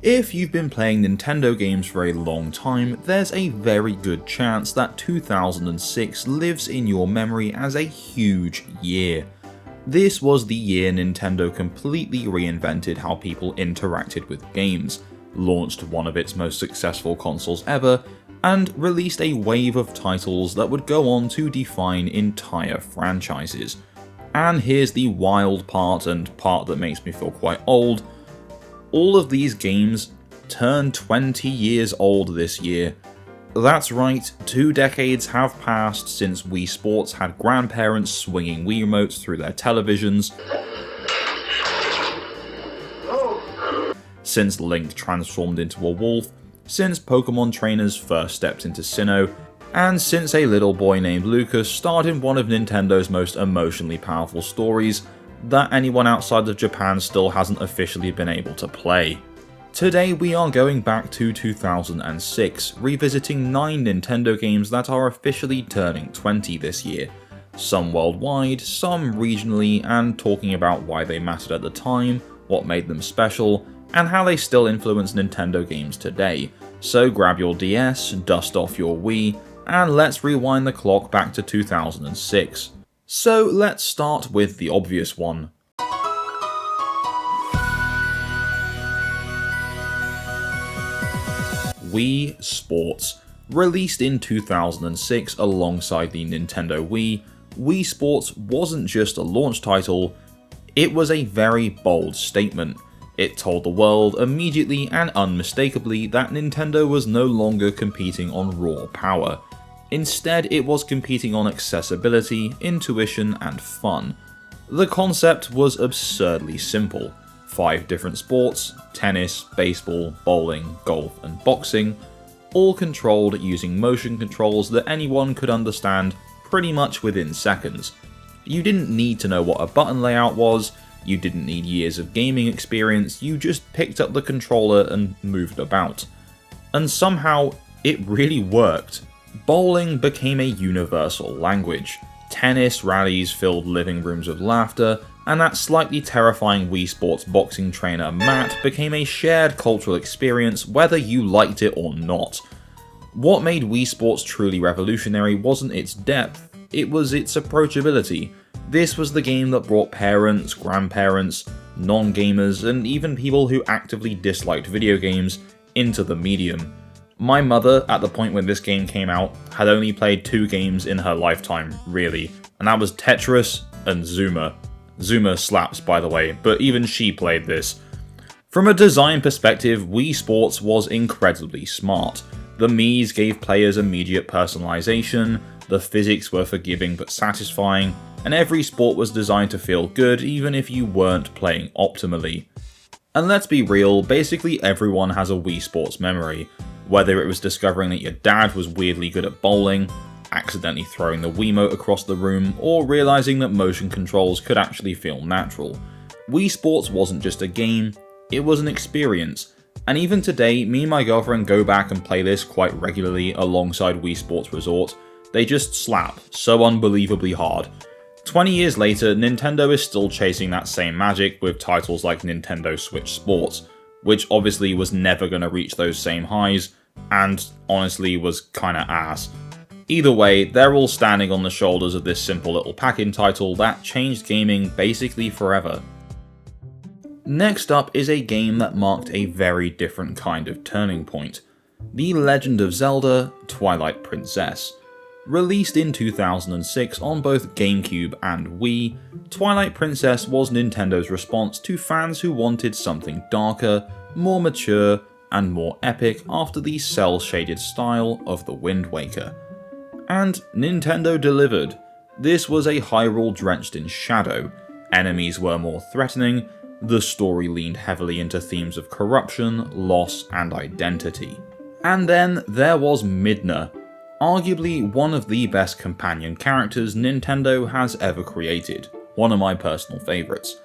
If you've been playing Nintendo games for a long time, there's a very good chance that 2006 lives in your memory as a huge year. This was the year Nintendo completely reinvented how people interacted with games, launched one of its most successful consoles ever, and released a wave of titles that would go on to define entire franchises. And here's the wild part, and part that makes me feel quite old. All of these games turn 20 years old this year. That's right, 2 decades have passed since Wii Sports had grandparents swinging Wii remotes through their televisions, since Link transformed into a wolf, since Pokémon trainers first stepped into Sinnoh, and since a little boy named Lucas starred in one of Nintendo's most emotionally powerful stories that anyone outside of Japan still hasn't officially been able to play. Today we are going back to 2006, revisiting 9 Nintendo games that are officially turning 20 this year, some worldwide, some regionally, and talking about why they mattered at the time, what made them special, and how they still influence Nintendo games today. So grab your DS, dust off your Wii, and let's rewind the clock back to 2006. So let's start with the obvious one. Wii Sports. Released in 2006 alongside the Nintendo Wii, Wii Sports wasn't just a launch title, it was a very bold statement. It told the world immediately and unmistakably that Nintendo was no longer competing on raw power. Instead, it was competing on accessibility, intuition, and fun. The concept was absurdly simple. 5 different sports, tennis, baseball, bowling, golf, and boxing, all controlled using motion controls that anyone could understand pretty much within seconds. You didn't need to know what a button layout was, you didn't need years of gaming experience, you just picked up the controller and moved about. And somehow, it really worked. Bowling became a universal language, tennis rallies filled living rooms with laughter, and that slightly terrifying Wii Sports boxing trainer Matt became a shared cultural experience whether you liked it or not. What made Wii Sports truly revolutionary wasn't its depth, it was its approachability. This was the game that brought parents, grandparents, non-gamers, and even people who actively disliked video games into the medium. My mother, at the point when this game came out, had only played 2 games in her lifetime, really, and that was Tetris and Zuma. Zuma slaps, by the way, but even she played this. From a design perspective, Wii Sports was incredibly smart. The Miis gave players immediate personalization, the physics were forgiving but satisfying, and every sport was designed to feel good even if you weren't playing optimally. And let's be real, basically everyone has a Wii Sports memory. Whether it was discovering that your dad was weirdly good at bowling, accidentally throwing the Wiimote across the room, or realizing that motion controls could actually feel natural. Wii Sports wasn't just a game, it was an experience. And even today, me and my girlfriend go back and play this quite regularly alongside Wii Sports Resort. They just slap so unbelievably hard. 20 years later, Nintendo is still chasing that same magic with titles like Nintendo Switch Sports, which obviously was never going to reach those same highs, and honestly was kinda ass. Either way, they're all standing on the shoulders of this simple little pack-in title that changed gaming basically forever. Next up is a game that marked a very different kind of turning point. The Legend of Zelda: Twilight Princess. Released in 2006 on both GameCube and Wii, Twilight Princess was Nintendo's response to fans who wanted something darker, more mature, and more epic after the cel-shaded style of The Wind Waker. And Nintendo delivered. This was a Hyrule drenched in shadow, enemies were more threatening, the story leaned heavily into themes of corruption, loss, and identity. And then there was Midna, arguably one of the best companion characters Nintendo has ever created, one of my personal favourites.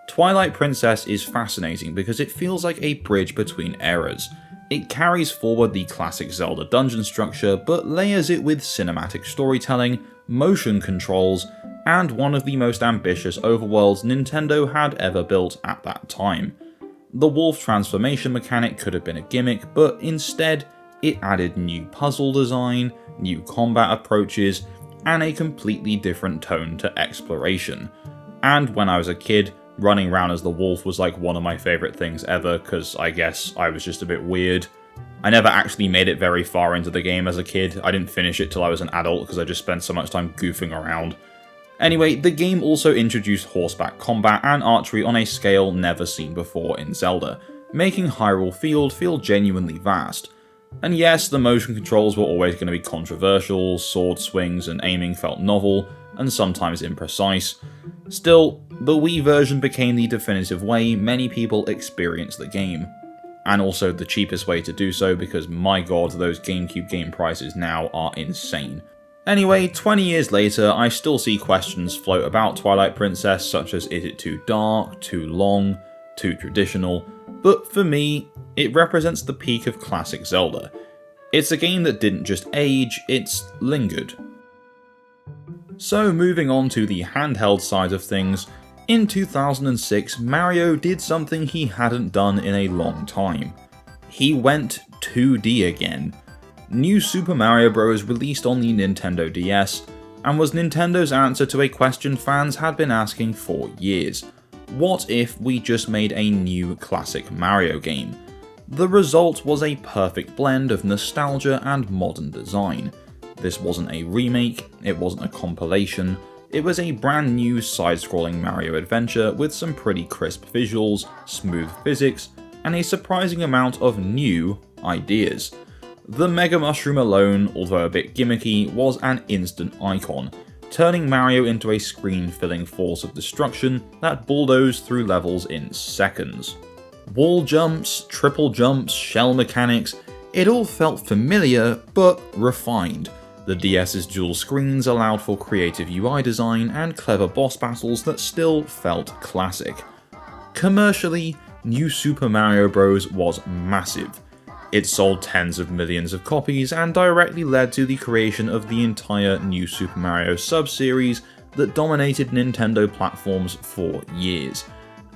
Twilight Princess is fascinating because it feels like a bridge between eras. It carries forward the classic Zelda dungeon structure, but layers it with cinematic storytelling, motion controls, and one of the most ambitious overworlds Nintendo had ever built at that time. The wolf transformation mechanic could have been a gimmick, but instead, it added new puzzle design, new combat approaches, and a completely different tone to exploration. And when I was a kid, running around as the wolf was like one of my favourite things ever, because I guess I was just a bit weird. I never actually made it very far into the game as a kid. I didn't finish it till I was an adult because I just spent so much time goofing around. Anyway, the game also introduced horseback combat and archery on a scale never seen before in Zelda, making Hyrule Field feel genuinely vast. And yes, the motion controls were always going to be controversial, sword swings and aiming felt novel, and sometimes imprecise. Still, the Wii version became the definitive way many people experience the game. And also the cheapest way to do so, because my god, those GameCube game prices now are insane. Anyway, 20 years later, I still see questions float about Twilight Princess, such as is it too dark, too long, too traditional, but for me, it represents the peak of classic Zelda. It's a game that didn't just age, it's lingered. So moving on to the handheld side of things, in 2006, Mario did something he hadn't done in a long time. He went 2D again. New Super Mario Bros. Released on the Nintendo DS, and was Nintendo's answer to a question fans had been asking for years. What if we just made a new classic Mario game? The result was a perfect blend of nostalgia and modern design. This wasn't a remake, it wasn't a compilation, it was a brand new side-scrolling Mario adventure with some pretty crisp visuals, smooth physics, and a surprising amount of new ideas. The Mega Mushroom alone, although a bit gimmicky, was an instant icon, turning Mario into a screen-filling force of destruction that bulldozed through levels in seconds. Wall jumps, triple jumps, shell mechanics, it all felt familiar, but refined. The DS's dual screens allowed for creative UI design and clever boss battles that still felt classic. Commercially, New Super Mario Bros. Was massive. It sold tens of millions of copies and directly led to the creation of the entire New Super Mario sub-series that dominated Nintendo platforms for years.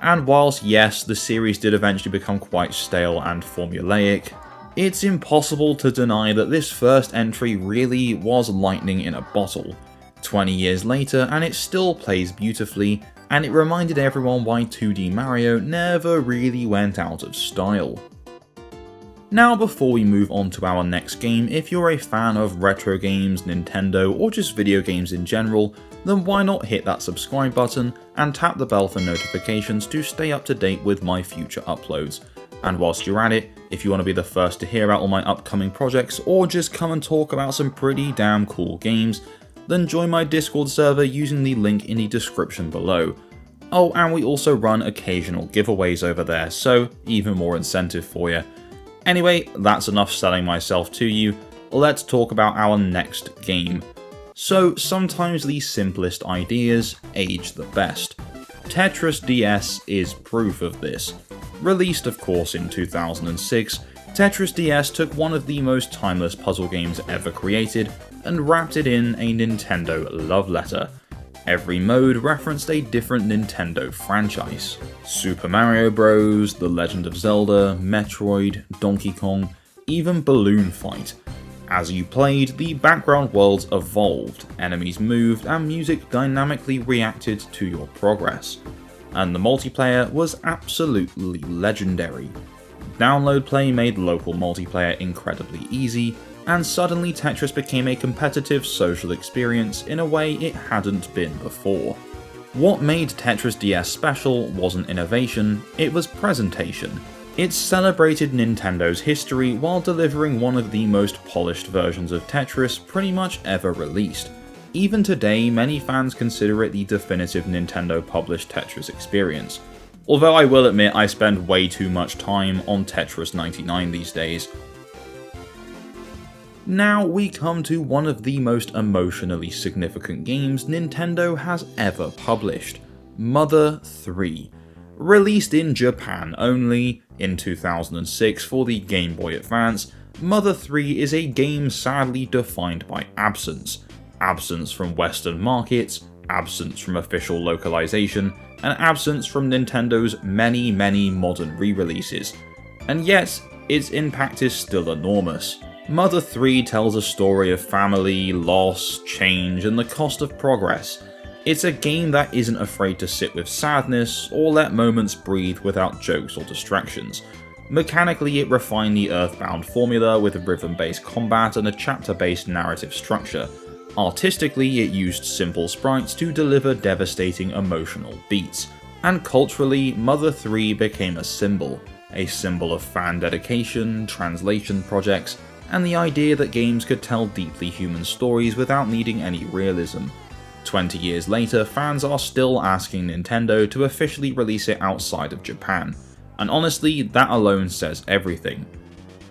And whilst yes, the series did eventually become quite stale and formulaic, it's impossible to deny that this first entry really was lightning in a bottle. 20 years later, and it still plays beautifully, and it reminded everyone why 2D Mario never really went out of style. Now, before we move on to our next game, if you're a fan of retro games, Nintendo, or just video games in general, then why not hit that subscribe button and tap the bell for notifications to stay up to date with my future uploads. And whilst you're at it, if you want to be the first to hear about all my upcoming projects or just come and talk about some pretty damn cool games, then join my Discord server using the link in the description below. Oh, and we also run occasional giveaways over there, so even more incentive for you. Anyway, that's enough selling myself to you, let's talk about our next game. So sometimes the simplest ideas age the best. Tetris DS is proof of this. Released of course in 2006, Tetris DS took one of the most timeless puzzle games ever created and wrapped it in a Nintendo love letter. Every mode referenced a different Nintendo franchise. Super Mario Bros., The Legend of Zelda, Metroid, Donkey Kong, even Balloon Fight. As you played, the background worlds evolved, enemies moved, and music dynamically reacted to your progress. And the multiplayer was absolutely legendary. Download play made local multiplayer incredibly easy, and suddenly Tetris became a competitive social experience in a way it hadn't been before. What made Tetris DS special wasn't innovation, it was presentation. It celebrated Nintendo's history while delivering one of the most polished versions of Tetris pretty much ever released. Even today, many fans consider it the definitive Nintendo-published Tetris experience. Although I will admit I spend way too much time on Tetris 99 these days. Now we come to one of the most emotionally significant games Nintendo has ever published, Mother 3. Released in Japan only in 2006 for the Game Boy Advance, Mother 3 is a game sadly defined by absence. Absence from Western markets, absence from official localization, and absence from Nintendo's many modern re-releases. And yet, its impact is still enormous. Mother 3 tells a story of family, loss, change, and the cost of progress. It's a game that isn't afraid to sit with sadness, or let moments breathe without jokes or distractions. Mechanically, it refined the Earthbound formula with rhythm-based combat and a chapter-based narrative structure. Artistically, it used simple sprites to deliver devastating emotional beats. And culturally, Mother 3 became a symbol of fan dedication, translation projects, and the idea that games could tell deeply human stories without needing any realism. 20 years later, fans are still asking Nintendo to officially release it outside of Japan. And honestly, that alone says everything.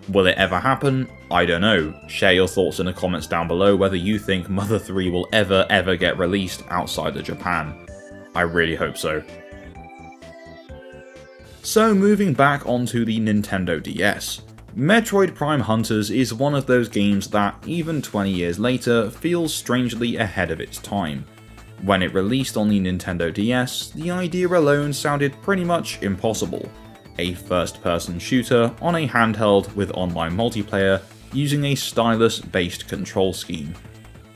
Will it ever happen? I don't know. Share your thoughts in the comments down below whether you think Mother 3 will ever get released outside of Japan. I really hope so. So moving back onto the Nintendo DS. Metroid Prime Hunters is one of those games that, even 20 years later, feels strangely ahead of its time. When it released on the Nintendo DS, the idea alone sounded pretty much impossible. A first-person shooter on a handheld with online multiplayer using a stylus-based control scheme.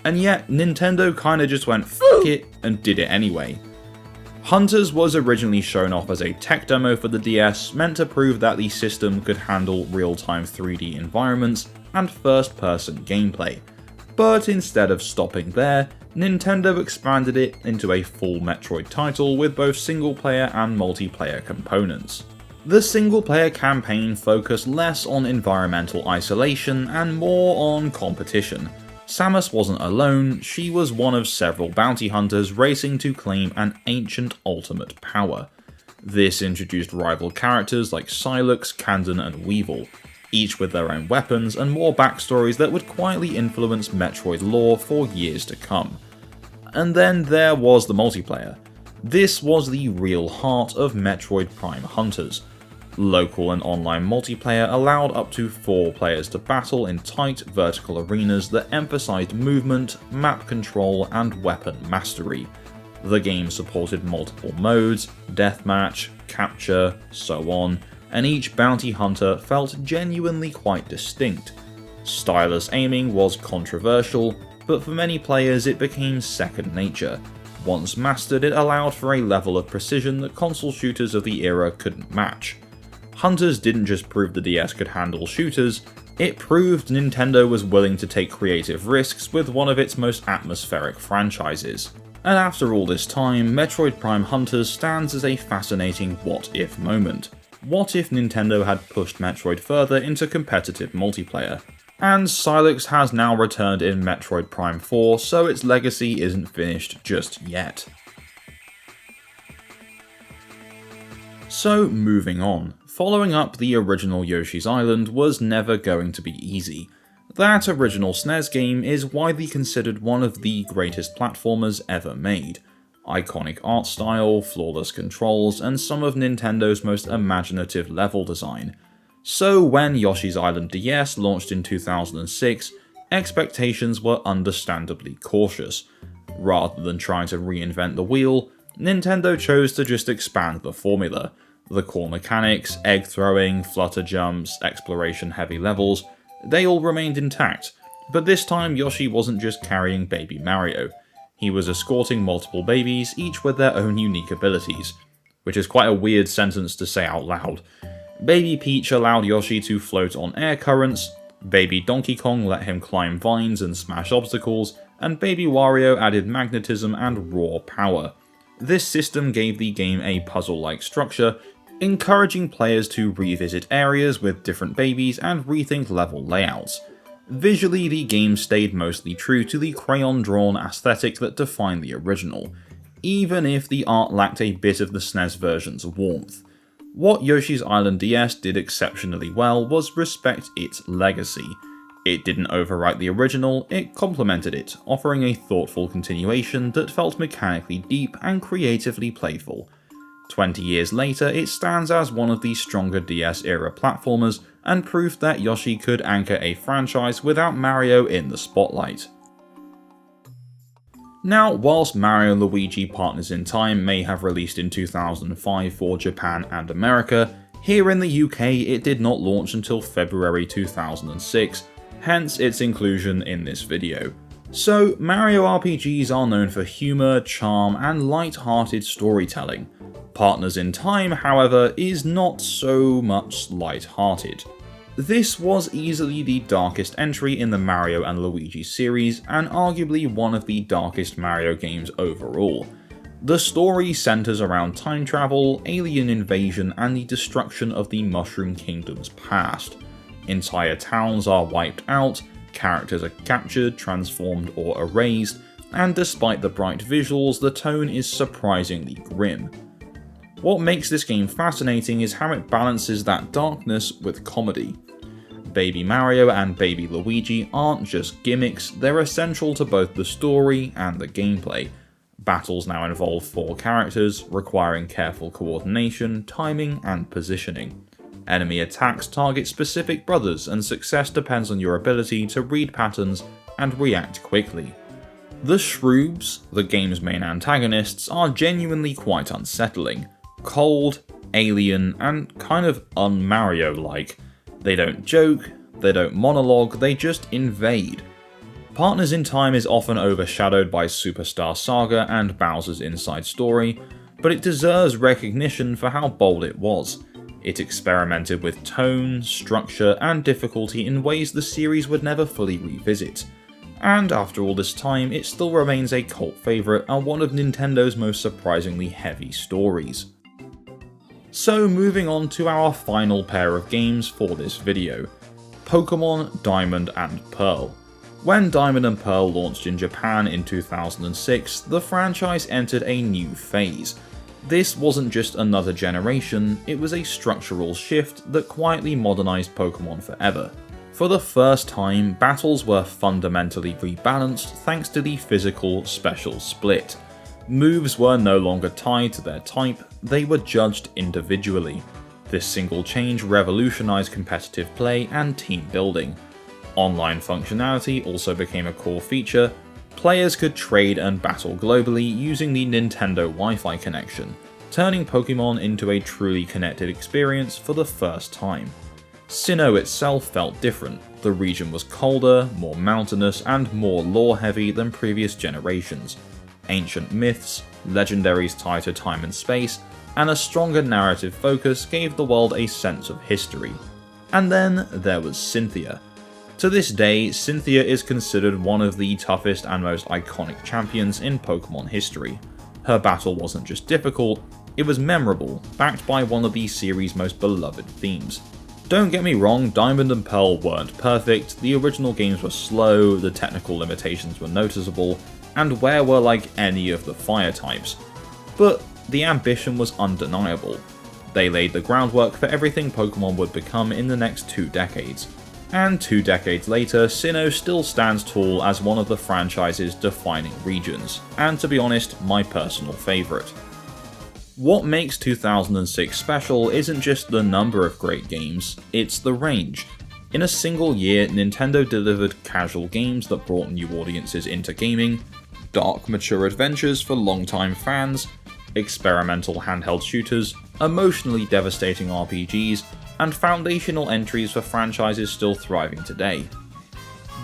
And yet, Nintendo kinda just went fuck it and did it anyway. Hunters was originally shown off as a tech demo for the DS, meant to prove that the system could handle real-time 3D environments and first-person gameplay. But instead of stopping there, Nintendo expanded it into a full Metroid title with both single-player and multiplayer components. The single-player campaign focused less on environmental isolation and more on competition. Samus wasn't alone, she was one of several bounty hunters racing to claim an ancient ultimate power. This introduced rival characters like Sylux, Candon, and Weevil, each with their own weapons and more backstories that would quietly influence Metroid lore for years to come. And then there was the multiplayer. This was the real heart of Metroid Prime Hunters. Local and online multiplayer allowed up to 4 players to battle in tight vertical arenas that emphasized movement, map control, and weapon mastery. The game supported multiple modes, deathmatch, capture, so on, and each bounty hunter felt genuinely quite distinct. Stylus aiming was controversial, but for many players it became second nature. Once mastered, it allowed for a level of precision that console shooters of the era couldn't match. Hunters didn't just prove the DS could handle shooters, it proved Nintendo was willing to take creative risks with one of its most atmospheric franchises. And after all this time, Metroid Prime Hunters stands as a fascinating what-if moment. What if Nintendo had pushed Metroid further into competitive multiplayer? And Sylux has now returned in Metroid Prime 4, so its legacy isn't finished just yet. So moving on. Following up the original Yoshi's Island was never going to be easy. That original SNES game is widely considered one of the greatest platformers ever made. Iconic art style, flawless controls, and some of Nintendo's most imaginative level design. So when Yoshi's Island DS launched in 2006, expectations were understandably cautious. Rather than trying to reinvent the wheel, Nintendo chose to just expand the formula. The core mechanics, egg throwing, flutter jumps, exploration heavy levels, they all remained intact, but this time Yoshi wasn't just carrying baby Mario. He was escorting multiple babies, each with their own unique abilities, which is quite a weird sentence to say out loud. Baby Peach allowed Yoshi to float on air currents, Baby Donkey Kong let him climb vines and smash obstacles, and Baby Wario added magnetism and raw power. This system gave the game a puzzle-like structure, encouraging players to revisit areas with different babies and rethink level layouts. Visually, the game stayed mostly true to the crayon-drawn aesthetic that defined the original, even if the art lacked a bit of the SNES version's warmth. What Yoshi's Island DS did exceptionally well was respect its legacy. It didn't overwrite the original, it complemented it, offering a thoughtful continuation that felt mechanically deep and creatively playful. 20 years later, it stands as one of the stronger DS-era platformers and proof that Yoshi could anchor a franchise without Mario in the spotlight. Now, whilst Mario & Luigi Partners in Time may have released in 2005 for Japan and America, here in the UK it did not launch until February 2006, hence its inclusion in this video. So, Mario RPGs are known for humour, charm, and light-hearted storytelling. Partners in Time, however, is not so much light-hearted. This was easily the darkest entry in the Mario & Luigi series, and arguably one of the darkest Mario games overall. The story centres around time travel, alien invasion, and the destruction of the Mushroom Kingdom's past. Entire towns are wiped out, characters are captured, transformed, or erased, and despite the bright visuals, the tone is surprisingly grim. What makes this game fascinating is how it balances that darkness with comedy. Baby Mario and Baby Luigi aren't just gimmicks, they're essential to both the story and the gameplay. Battles now involve 4 characters, requiring careful coordination, timing, and positioning. Enemy attacks target specific brothers, and success depends on your ability to read patterns and react quickly. The Shroobs, the game's main antagonists, are genuinely quite unsettling. Cold, alien, and kind of un-Mario-like. They don't joke, they don't monologue, they just invade. Partners in Time is often overshadowed by Superstar Saga and Bowser's Inside Story, but it deserves recognition for how bold it was. It experimented with tone, structure, and difficulty in ways the series would never fully revisit. And after all this time, it still remains a cult favourite and one of Nintendo's most surprisingly heavy stories. So moving on to our final pair of games for this video, Pokémon Diamond and Pearl. When Diamond and Pearl launched in Japan in 2006, the franchise entered a new phase. This wasn't just another generation, it was a structural shift that quietly modernised Pokémon forever. For the first time, battles were fundamentally rebalanced thanks to the physical special split. Moves were no longer tied to their type, they were judged individually. This single change revolutionised competitive play and team building. Online functionality also became a core feature. Players could trade and battle globally using the Nintendo Wi-Fi connection, turning Pokémon into a truly connected experience for the first time. Sinnoh itself felt different. The region was colder, more mountainous, and more lore-heavy than previous generations. Ancient myths, legendaries tied to time and space, and a stronger narrative focus gave the world a sense of history. And then there was Cynthia. To this day, Cynthia is considered one of the toughest and most iconic champions in Pokémon history. Her battle wasn't just difficult, it was memorable, backed by one of the series' most beloved themes. Don't get me wrong, Diamond and Pearl weren't perfect, the original games were slow, the technical limitations were noticeable, and where were like any of the fire types. But the ambition was undeniable. They laid the groundwork for everything Pokémon would become in the next 2 decades. And 2 decades later, Sinnoh still stands tall as one of the franchise's defining regions, and to be honest, my personal favourite. What makes 2006 special isn't just the number of great games, it's the range. In a single year, Nintendo delivered casual games that brought new audiences into gaming, dark, mature adventures for longtime fans, experimental handheld shooters, emotionally devastating RPGs, and foundational entries for franchises still thriving today.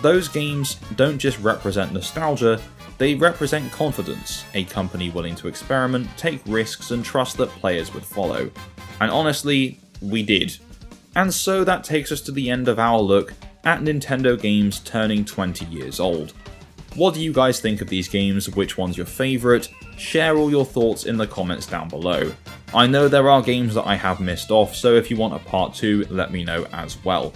Those games don't just represent nostalgia, they represent confidence, a company willing to experiment, take risks, and trust that players would follow. And honestly, we did. And so that takes us to the end of our look at Nintendo games turning 20 years old. What do you guys think of these games? Which one's your favourite? Share all your thoughts in the comments down below. I know there are games that I have missed off, so if you want a part 2, let me know as well.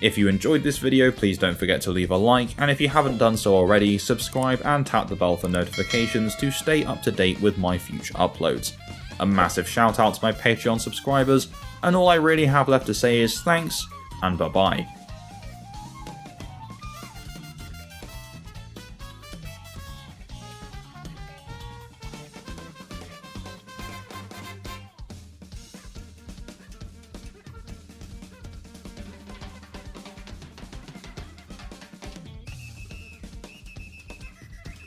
If you enjoyed this video, please don't forget to leave a like, and if you haven't done so already, subscribe and tap the bell for notifications to stay up to date with my future uploads. A massive shout out to my Patreon subscribers, and all I really have left to say is thanks, and bye bye.